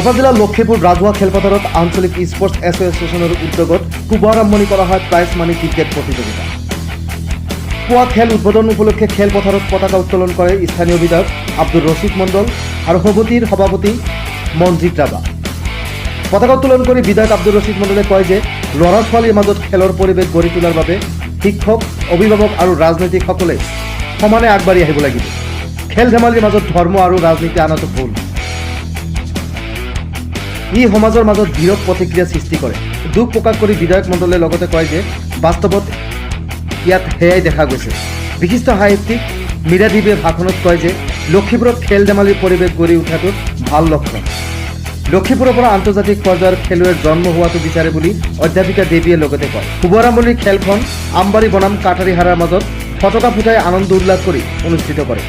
গোৱালপাৰা জিলাৰ লক্ষীপুৰ ৰাজহুৱা খেলপথাৰত আঞ্চলিক স্পৰ্টছ এছ'চিয়েশ্যনৰ উদ্যোগত শুভাৰম্ভণি কৰা হয় প্ৰাইজ মানি ক্ৰিকেট প্ৰতিযোগিতা। পুৱা খেল উদ্বোধন উপলক্ষে খেলপথাৰত পতাকা উত্তোলন কৰে স্থানীয় বিধায়ক আব্দুৰ ৰছিদ মণ্ডল আৰু সমিতিৰ সভাপতি মনজিত ৰাভা। পতাকা উত্তোলন কৰি বিধায়ক আব্দুৰ ৰছিদ মণ্ডলে কয় যে ল'ৰা ছোৱালীৰ মাজত খেলৰ পৰিৱেশ গঢ়ি তোলাৰ বাবে শিক্ষক, অভিভাৱক আৰু ৰাজনৈতিকসকলে সমানে আগবাঢ়ি আহিব লাগিব। খেল ধেমালিৰ মাজত ধৰ্ম আৰু ৰাজনীতি আনাটো ভুল। ই সমাজৰ মাজত বিৰূপ প্ৰতিক্ৰিয়া সৃষ্টি কৰে। দুখ প্ৰকাশ কৰি বিধায়ক মণ্ডলে লগতে কয় যে বাস্তৱত ইয়াত সেয়াই দেখা গৈছে। বিশিষ্ট সাহিত্যিক মীৰাদেৱীয়ে ভাষণত কয় যে লক্ষীপুৰত খেল ধেমালিৰ পৰিৱেশ গঢ়ি উঠাটো ভাল লক্ষণ। লক্ষীপুৰৰ পৰা আন্তৰ্জাতিক পৰ্যায়ৰ খেলুৱৈৰ জন্ম হোৱাটো বিচাৰে বুলি অধ্যাপিকা দেৱীয়ে লগতে কয়। শুভাৰম্ভণিৰ খেলখন আমবাৰী বনাম কাটাৰীহাৰাৰ মাজত ফটকা ফুটাই আনন্দ উল্লাস কৰি অনুষ্ঠিত কৰে।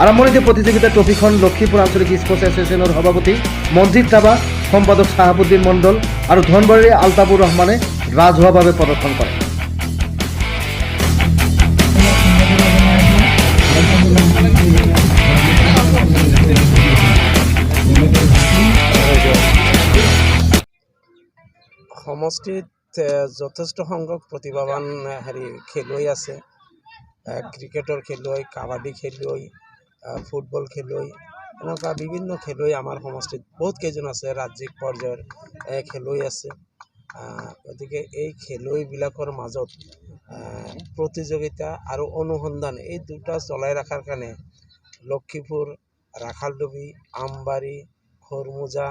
আৰম্ভণিতে প্ৰতিযোগিতাৰ ট্ৰফিখন লক্ষীপুৰ আঞ্চলিক স্পৰ্টছ এছ'চিয়েশ্যনৰ সভাপতি মনজিত ৰাভা, সম্পাদক শাহাবুদ্দিন মণ্ডল আৰু ধনবাৰীৰ আলতাফুৰ ৰহমানে ৰাজহুৱাভাৱে প্ৰদৰ্শন কৰে। সমষ্টিত যথেষ্ট সংখ্যক প্ৰতিভাৱান খেলুৱৈ আছে। ক্ৰিকেটৰ খেলুৱৈ, কাবাডী খেলুৱৈ, ফুটবল খেলুৱৈ, এনেকুৱা বিভিন্ন খেলুৱৈ আমাৰ সমষ্টিত বহুত কেইজন আছে। ৰাজ্যিক পৰ্যায়ৰ খেলুৱৈ আছে। গতিকে এই খেলুৱৈবিলাকৰ মাজত প্ৰতিযোগিতা আৰু অনুসন্ধান এই দুটা চলাই ৰখাৰ কাৰণে লক্ষীপুৰ, ৰাখালডুবি, আমবাৰী, খৰমুজা,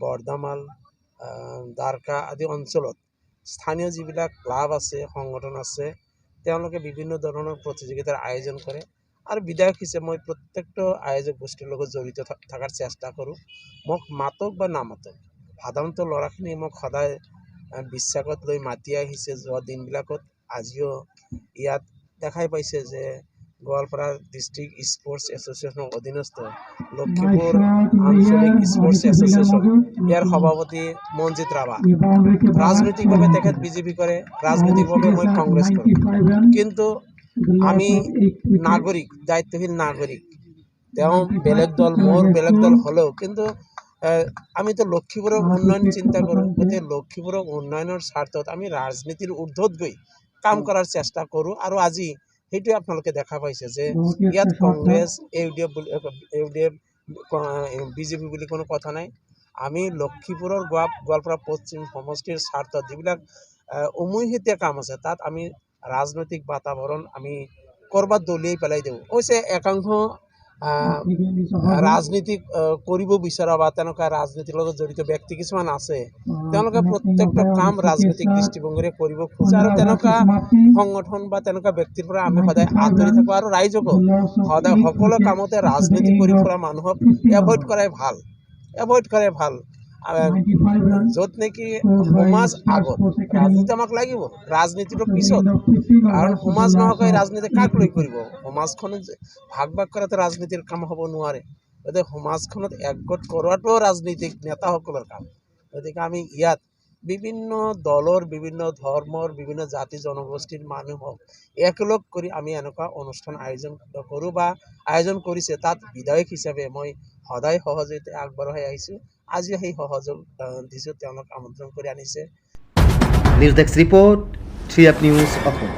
বৰ্ধামাল, দ্বাৰকা আদি অঞ্চলত স্থানীয় যিবিলাক ক্লাব আছে, সংগঠন আছে, তেওঁলোকে বিভিন্ন ধৰণৰ প্ৰতিযোগিতাৰ আয়োজন কৰে। আৰু বিধায়ক হিচাপে মই প্ৰত্যেকটো আয়োজক গোষ্ঠীৰ লগত জড়িত থকাৰ চেষ্টা কৰোঁ। মোক মাতক বা নামাতক, সাধাৰণতে ল'ৰাখিনি মোক সদায় বিশ্বাসত লৈ মাতি আহিছে যোৱা দিনবিলাকত। আজিও ইয়াত দেখাই পাইছে যে গোৱালপাৰা ডিষ্ট্ৰিক্ট স্পৰ্টছ এছ'চিয়েশ্যনৰ অধীনস্থ লক্ষীপুৰ আঞ্চলিক স্পৰ্টছ এছ'চিয়েশ্যন, ইয়াৰ সভাপতি মনজিত ৰাভা। ৰাজনৈতিকভাৱে তেখেত বিজেপি কৰে, ৰাজনৈতিকভাৱে মই কংগ্ৰেছ কৰোঁ। কিন্তু আমি নাগৰিক, দায়িত্বশীল নাগৰিক। তেওঁ বেলেগ দল, মোৰ বেলেগ দল হ'লেও কিন্তু আমিতো লক্ষীপুৰৰ উন্নয়ন চিন্তা কৰোঁ। গতিকে লক্ষীপুৰৰ উন্নয়নৰ স্বাৰ্থত আমি ৰাজনীতিৰ ঊৰ্ধত গৈ কাম কৰাৰ চেষ্টা কৰোঁ। আৰু আজি সেইটোৱে আপোনালোকে দেখা পাইছে যে ইয়াত কংগ্ৰেছ, ইউডিএফ, বিজেপি বুলি কোনো কথা নাই। আমি লক্ষীপুৰৰ গোৱালপাৰা পশ্চিম সমষ্টিৰ স্বাৰ্থত যিবিলাক উমৈহতীয়া কাম আছে, তাত আমি ৰাজনৈতিক বাতাবৰণ আমি ক'ৰবাত দলিয়াই পেলাই দিওঁ। অৱশ্যে একাংশ ৰাজনীতি কৰিব বিচৰা বা তেনেকুৱা ৰাজনীতিৰ লগত জড়িত ব্যক্তি কিছুমান আছে। তেওঁলোকে প্ৰত্যেকটো কাম ৰাজনৈতিক দৃষ্টিভংগীৰে কৰিব খোজে আৰু তেনেকুৱা সংগঠন বা তেনেকুৱা ব্যক্তিৰ পৰা আমি সদায় আঁতৰি থাকোঁ। আৰু ৰাইজকো সদায় সকলো কামতে ৰাজনীতি কৰি ফুৰা মানুহক এভইড কৰাই ভাল। য'ত নেকি সমাজ আগত, ৰাজনীতি আমাক লাগিব, ৰাজনীতিটো পিছত। কাৰণ সমাজ নোহোৱাকৈ ৰাজনীতি কাক লৈ কৰিব? সমাজখনত ভাগ কৰাটো ৰাজনীতিৰ কাম হ'ব নোৱাৰে। গতিকে সমাজখনত একগোট কৰোৱাটো ৰাজনীতিক নেতাসকলৰ কাম। গতিকে আমি ইয়াত বিভিন্ন দলৰ, বিভিন্ন ধৰ্মৰ, বিভিন্ন জাতি জনগোষ্ঠীৰ মানুহক একেলগ কৰি আমি এনেকুৱা অনুষ্ঠান আয়োজন কৰোঁ বা আয়োজন কৰিছে। তাত বিধায়ক হিচাপে মই সদায় সহযোগিতা আগবঢ়াই আহিছোঁ। আজিও সেই সহযোগ দিছোঁ, তেওঁলোক আমন্ত্ৰণ কৰি আনিছে। News desk report, 3F news Assam.